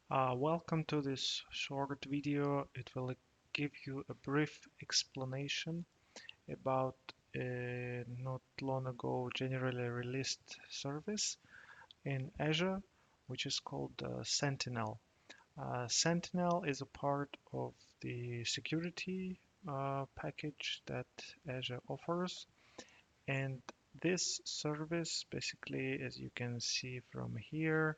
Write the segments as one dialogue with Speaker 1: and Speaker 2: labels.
Speaker 1: Welcome to this short video. It will give you a brief explanation about a not long ago generally released service in Azure, which is called Sentinel. Sentinel is a part of the security package that Azure offers, and this service basically, as you can see from here,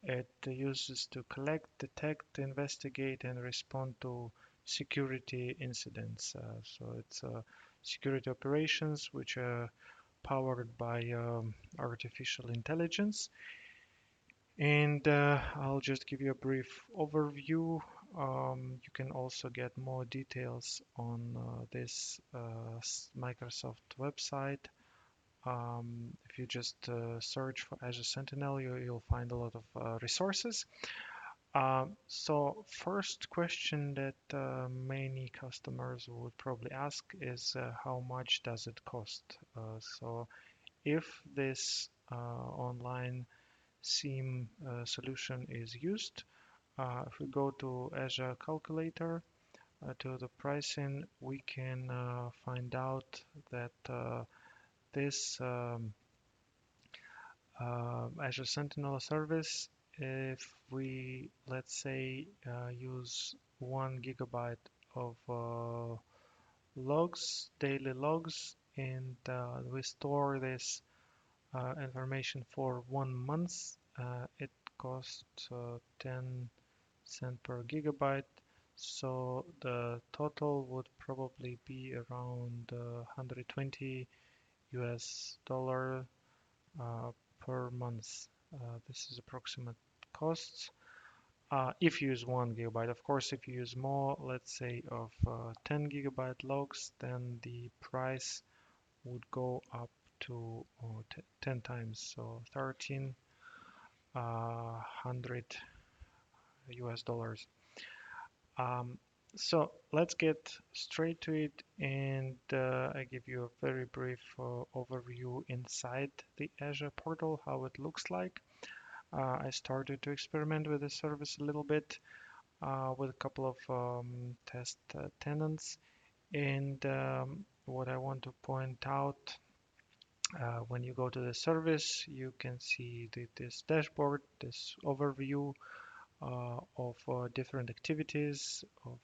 Speaker 1: it uses to collect, detect, investigate, and respond to security incidents. So it's security operations which are powered by artificial intelligence. And I'll just give you a brief overview. You can also get more details on this Microsoft website. If you just search for Azure Sentinel, you'll find a lot of resources. So first question that many customers would probably ask is how much does it cost? So if this online SIEM solution is used, if we go to Azure Calculator, to the pricing, we can find out that this Azure Sentinel service, if we, let's say, use 1 GB of logs, daily logs, and we store this information for 1 month, it costs 10 cents per gigabyte. So the total would probably be around 120 US dollar per month. This is approximate costs. If you use 1 GB, of course, if you use more, let's say of 10 GB logs, then the price would go up to 10 times, so 1300 US dollars. So let's get straight to it, and I give you a very brief overview inside the Azure portal, how it looks like. I started to experiment with the service a little bit with a couple of test tenants, and what I want to point out, when you go to the service, you can see this dashboard, this overview of different activities, of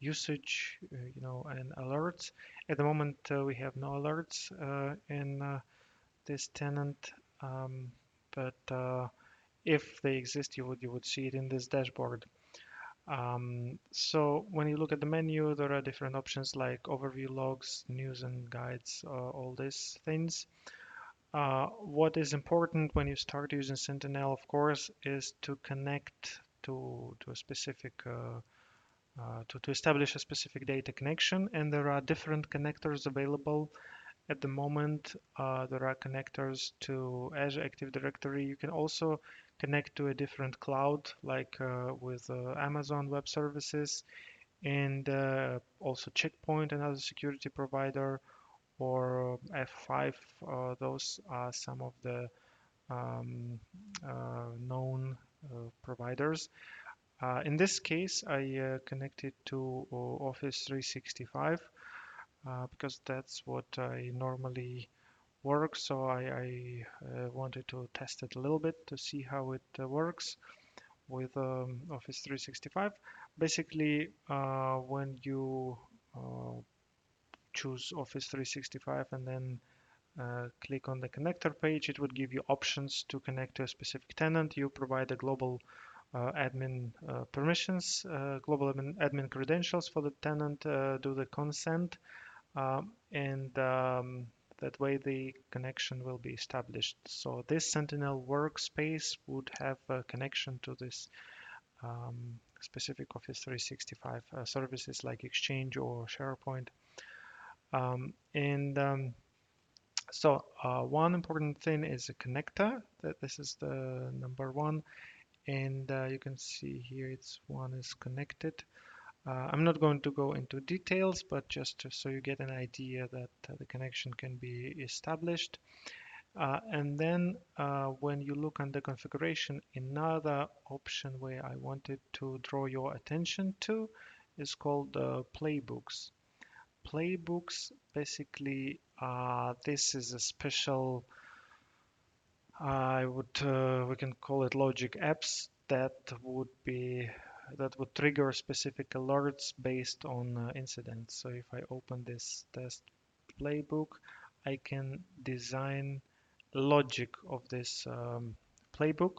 Speaker 1: usage, and alerts. At the moment, we have no alerts in this tenant, but if they exist, you would see it in this dashboard. So when you look at the menu, there are different options like overview logs, news and guides, all these things. What is important when you start using Sentinel, of course, is to connect to a specific to establish a specific data connection, and there are different connectors available at the moment. There are connectors to Azure Active Directory. You can also connect to a different cloud, like with Amazon Web Services, and also Checkpoint, another security provider, or F5. Those are some of the known providers. In this case, I connected to Office 365 because that's what I normally work. So I wanted to test it a little bit to see how it works with Office 365. Basically, when you choose Office 365 and then click on the connector page, it would give you options to connect to a specific tenant. You provide a global admin permissions, global admin credentials for the tenant, do the consent, and that way the connection will be established. So this Sentinel workspace would have a connection to this specific Office 365 services like Exchange or SharePoint. So one important thing is a connector. That this is the number one, and you can see here it's one is connected. I'm not going to go into details, but just so you get an idea that the connection can be established. And then when you look under configuration, another option where I wanted to draw your attention to is called playbooks. Playbooks basically, this is a special, we can call it logic apps would be that would trigger specific alerts based on incidents. So if I open this test playbook, I can design logic of this playbook.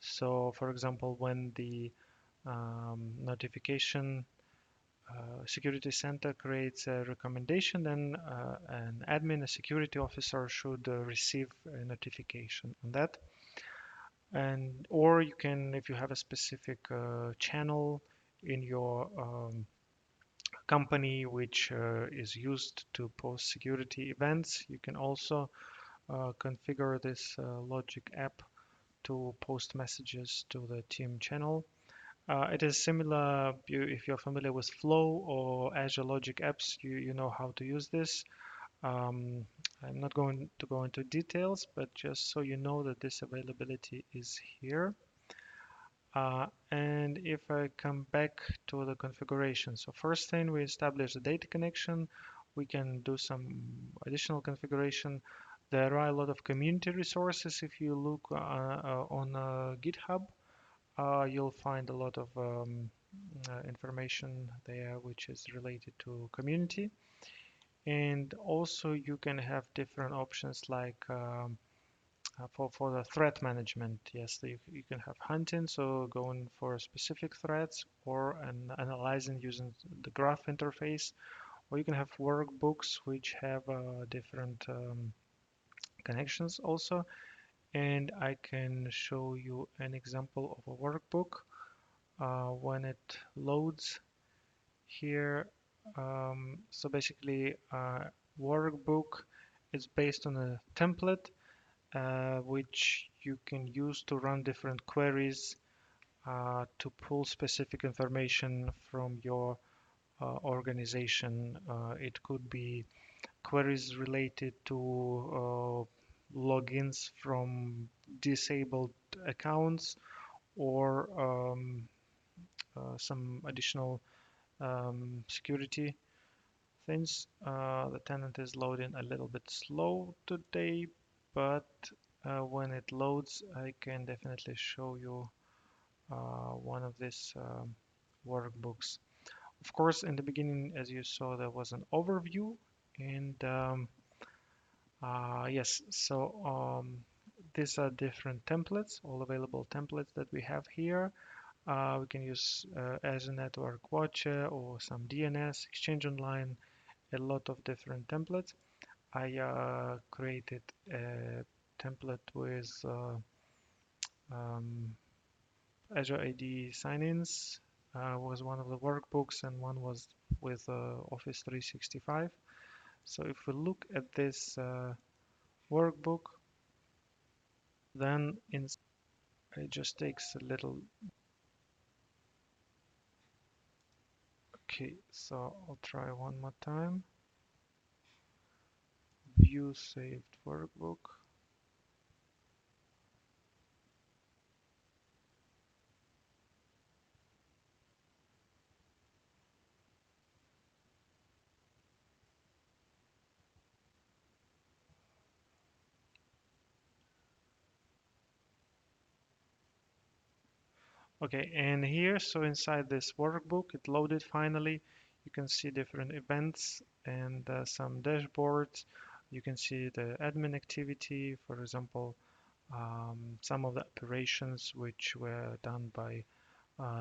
Speaker 1: So for example, when the notification security center creates a recommendation, then an admin, a security officer should receive a notification on that. And or you can, if you have a specific channel in your company which is used to post security events, you can also configure this logic app to post messages to the team channel. It is similar, if you're familiar with Flow or Azure Logic apps, you know how to use this. Um, I'm not going to go into details, but just so you know that this availability is here. And if I come back to the configuration, so first thing, we establish the data connection. We can do some additional configuration. There are a lot of community resources. If you look on GitHub, you'll find a lot of information there which is related to community. And also you can have different options like for the threat management. Yes, you can have hunting, so going for specific threats or analyzing using the graph interface, or you can have workbooks which have different connections also. And I can show you an example of a workbook when it loads here. So basically, workbook is based on a template which you can use to run different queries to pull specific information from your organization. It could be queries related to logins from disabled accounts or some additional security things. The tenant is loading a little bit slow today, but when it loads, I can definitely show you one of these workbooks. Of course, in the beginning, as you saw, there was an overview, and yes, so these are different templates, all available templates that we have here. We can use Azure Network Watcher or some DNS, Exchange Online, a lot of different templates. I created a template with um, Azure AD sign-ins was one of the workbooks, and one was with Office 365. So if we look at this workbook, then it just takes a little. Okay, so I'll try one more time. View saved workbook. Okay, and here, so inside this workbook, it loaded finally. You can see different events and some dashboards. You can see the admin activity, for example, some of the operations which were done by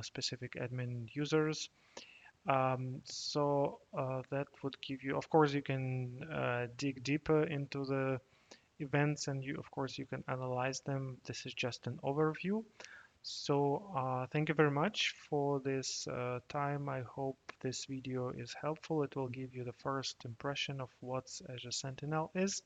Speaker 1: specific admin users. So that would give you, of course, you can dig deeper into the events, and of course, you can analyze them. This is just an overview. So thank you very much for this time. I hope this video is helpful. It will give you the first impression of what Azure Sentinel is.